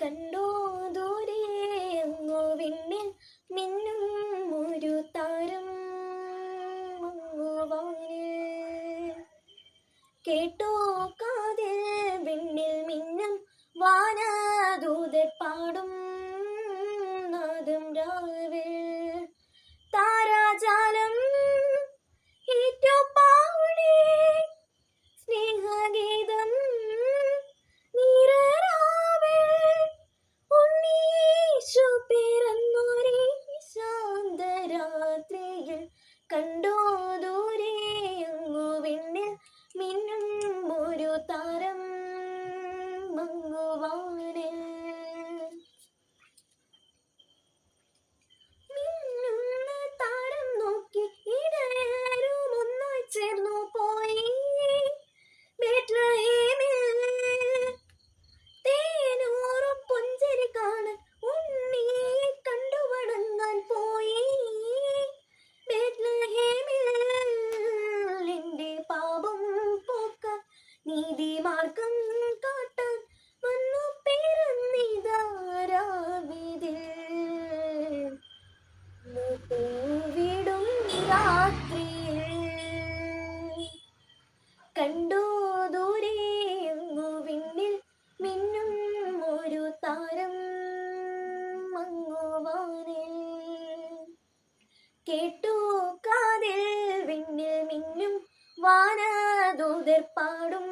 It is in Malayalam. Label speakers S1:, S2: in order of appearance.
S1: കണ്ടോ ദൂരെ അങ്ങോ വിണ്ണിൽ മിന്നും ഒരു താരം വാനിൽ. കേട്ടോ കാതിൽ വിണ്ണിൽ മിന്നും വാനദൂതർ പാടും നാദം രാവിൽ. താരാജാലം ഏറ്റുപാടി സ്നേഹഗീതം നീരാവിൽ. ഉണ്ണീശു പിറന്നൊരേ ശാന്തരാത്രിയിൽ കണ്ടോ ദൂരെ അങ്ങു വിണ്ണിൽ മിന്നും ഒരു താരം മങ്ങുവാനിൽ. മിന്നുന്ന താരം നോക്കി ഇടയരും ഒന്നായി ചേർന്നു പോയി ബേത്ലഹേമിൽ. തേനൂറും പുഞ്ചിരി കാണാൻ ഉണ്ണിയെ കണ്ടു വണങ്ങാൻ പോയി ബേത്ലഹേമിൽ. എന്റെ പാപം പോക്കാൻ നീതിമാർഗം കാട്ടാൻ വന്നു പിറന്നിതാ രാവിതിൽ. പൂവിടും രാത്രിയിൽ കണ്ടോ ദൂരെ അങ്ങു വിണ്ണിൽ മിന്നും ഒരു താരം മങ്ങുവാനിൽ. കേട്ടു കാതിൽ വിണ്ണിൽ മിന്നും വാനദൂതർ പാടും